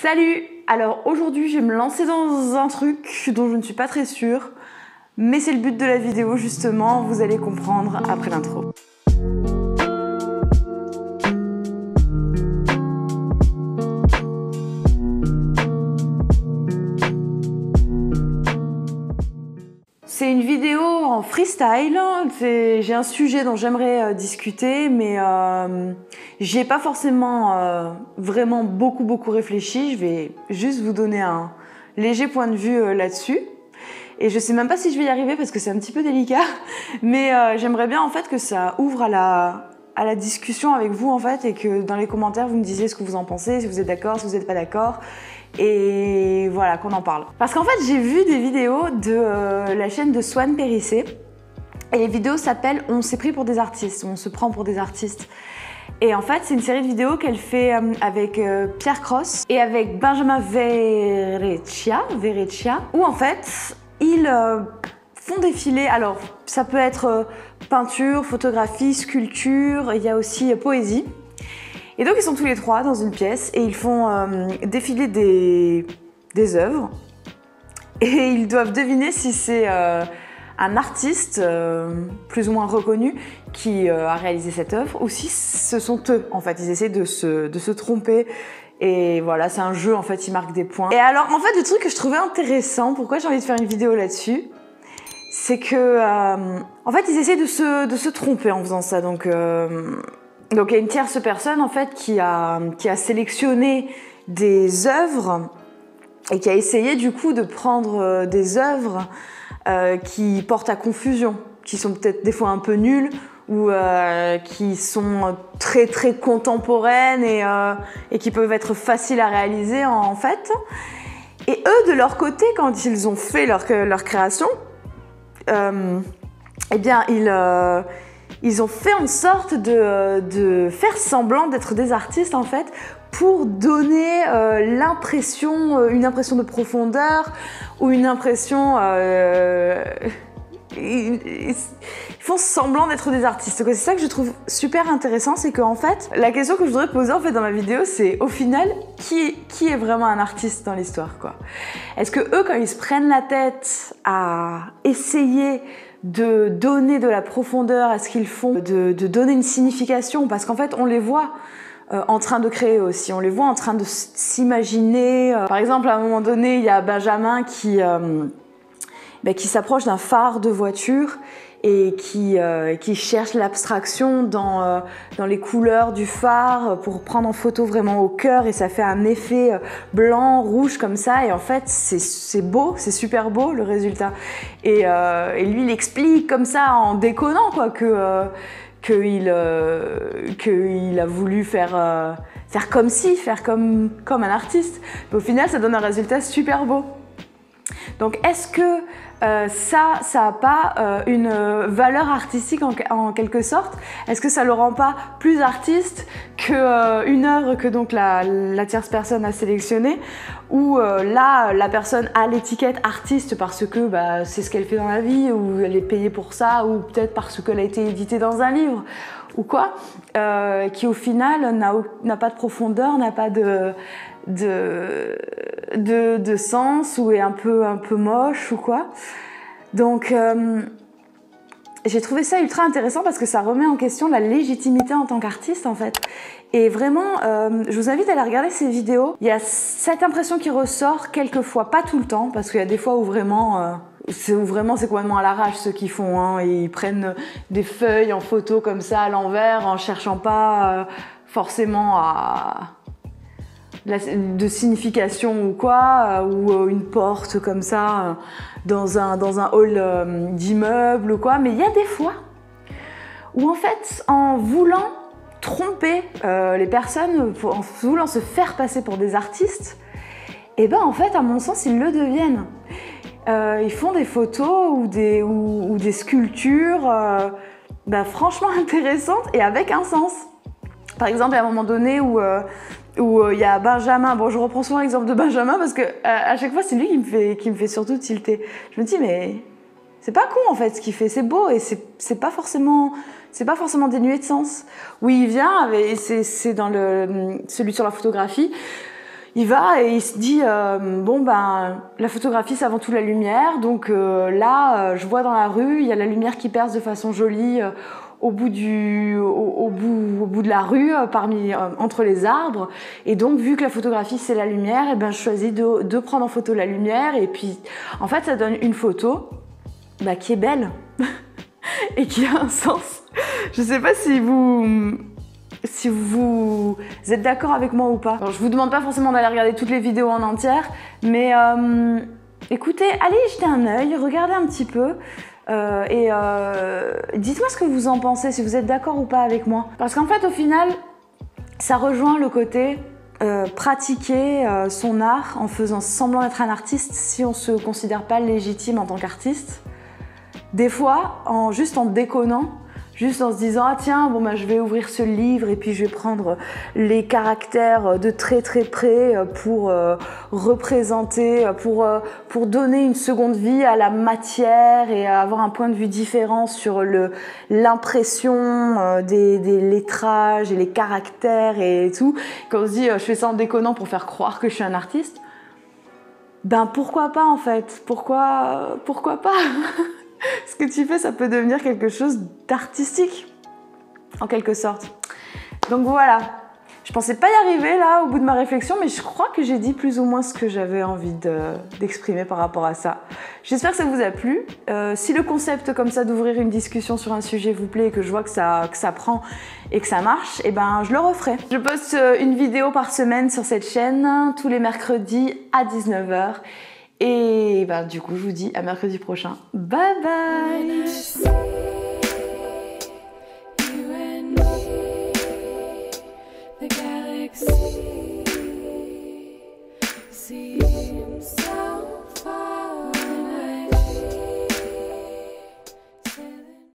Salut! Alors aujourd'hui je vais me lancer dans un truc dont je ne suis pas très sûre, mais c'est le but de la vidéo justement, vous allez comprendre après l'intro. C'est une vidéo en freestyle, j'ai un sujet dont j'aimerais discuter, mais j'y ai pas forcément vraiment beaucoup réfléchi. Je vais juste vous donner un léger point de vue là-dessus. Et je sais même pas si je vais y arriver parce que c'est un petit peu délicat, mais j'aimerais bien en fait que ça ouvre à la discussion avec vous en fait, et que dans les commentaires vous me disiez ce que vous en pensez, si vous êtes d'accord, si vous n'êtes pas d'accord. Et voilà, qu'on en parle. Parce qu'en fait, j'ai vu des vidéos de la chaîne de Swan Périssé. Et les vidéos s'appellent « On s'est pris pour des artistes », on se prend pour des artistes. Et en fait, c'est une série de vidéos qu'elle fait avec Pierre Cross et avec Benjamin Verrecchia, où en fait, ils font défiler. Alors, ça peut être peinture, photographie, sculpture, il y a aussi poésie. Et donc ils sont tous les trois dans une pièce et ils font défiler des œuvres et ils doivent deviner si c'est un artiste plus ou moins reconnu qui a réalisé cette œuvre ou si ce sont eux en fait. Ils essaient de se tromper et voilà, c'est un jeu en fait, ils marquent des points. Et alors en fait le truc que je trouvais intéressant, pourquoi j'ai envie de faire une vidéo là-dessus, c'est que en fait ils essaient de se tromper en faisant ça. Donc il y a une tierce personne en fait qui a sélectionné des œuvres et qui a essayé du coup de prendre des œuvres qui portent à confusion, qui sont peut-être des fois un peu nulles ou qui sont très contemporaines et qui peuvent être faciles à réaliser en fait. Et eux de leur côté, quand ils ont fait leur création, eh bien ils ont fait en sorte de faire semblant d'être des artistes en fait pour donner une impression de profondeur ou une impression... Ils font semblant d'être des artistes. C'est ça que je trouve super intéressant, c'est qu'en fait, la question que je voudrais poser en fait dans ma vidéo, c'est au final, qui est vraiment un artiste dans l'histoire, quoi? Est-ce que eux, quand ils se prennent la tête à essayer de donner de la profondeur à ce qu'ils font, de donner une signification, parce qu'en fait on les voit en train de créer aussi, on les voit en train de s'imaginer. Par exemple, à un moment donné, il y a Benjamin qui s'approche d'un phare de voiture et qui cherche l'abstraction dans les couleurs du phare pour prendre en photo vraiment au cœur, et ça fait un effet blanc, rouge comme ça, et en fait c'est beau, c'est super beau le résultat. Et lui il explique comme ça en déconnant quoi qu'il a voulu faire comme si, faire comme un artiste. Mais au final ça donne un résultat super beau. Donc est-ce que ça n'a pas une valeur artistique en quelque sorte? Est-ce que ça le rend pas plus artiste qu'une œuvre que donc la tierce personne a sélectionnée, ou là la personne a l'étiquette artiste parce que c'est ce qu'elle fait dans la vie, ou elle est payée pour ça, ou peut-être parce qu'elle a été éditée dans un livre ou quoi, qui au final n'a pas de profondeur, n'a pas de sens, ou est un peu moche ou quoi. Donc j'ai trouvé ça ultra intéressant parce que ça remet en question la légitimité en tant qu'artiste en fait. Et vraiment, je vous invite à aller regarder ces vidéos. Il y a cette impression qui ressort quelquefois, pas tout le temps, parce qu'il y a des fois où vraiment c'est complètement à l'arrache ceux qui font, hein, et ils prennent des feuilles en photo comme ça à l'envers en cherchant pas forcément de signification ou quoi, ou une porte comme ça dans un hall d'immeuble ou quoi. Mais il y a des fois où en fait, en voulant tromper les personnes, en voulant se faire passer pour des artistes, et en fait à mon sens ils le deviennent. Ils font des photos ou des sculptures franchement intéressantes et avec un sens. Par exemple, à un moment donné où il y a Benjamin, bon je reprends souvent l'exemple de Benjamin parce que à chaque fois c'est lui qui me fait surtout tilter. Je me dis mais c'est pas con en fait ce qu'il fait, c'est beau et c'est pas forcément dénué de sens. Oui, il vient, c'est dans celui sur la photographie. Il va et il se dit bon ben la photographie c'est avant tout la lumière, donc là je vois dans la rue il y a la lumière qui perce de façon jolie au bout de la rue entre les arbres, et donc vu que la photographie c'est la lumière, et ben je choisis de prendre en photo la lumière, et puis en fait ça donne une photo qui est belle et qui a un sens. Je sais pas si vous êtes d'accord avec moi ou pas. Alors, je vous demande pas forcément d'aller regarder toutes les vidéos en entière, mais écoutez, allez y jeter un œil, regardez un petit peu et dites-moi ce que vous en pensez, si vous êtes d'accord ou pas avec moi. Parce qu'en fait, au final, ça rejoint le côté pratiquer son art en faisant semblant d'être un artiste si on se considère pas légitime en tant qu'artiste. Des fois, juste en déconnant, juste en se disant ah tiens bon je vais ouvrir ce livre et puis je vais prendre les caractères de très très près pour représenter, pour donner une seconde vie à la matière et avoir un point de vue différent sur l'impression des lettrages et les caractères et tout. Quand on se dit je fais ça en déconnant pour faire croire que je suis un artiste, ben pourquoi pas en fait, pourquoi pas. Ce que tu fais, ça peut devenir quelque chose d'artistique, en quelque sorte. Donc voilà, je pensais pas y arriver là au bout de ma réflexion, mais je crois que j'ai dit plus ou moins ce que j'avais envie d'exprimer par rapport à ça. J'espère que ça vous a plu. Si le concept comme ça d'ouvrir une discussion sur un sujet vous plaît et que je vois que ça prend et que ça marche, et ben je le referai. Je poste une vidéo par semaine sur cette chaîne, tous les mercredis à 19 h. Et du coup, je vous dis à mercredi prochain. Bye bye!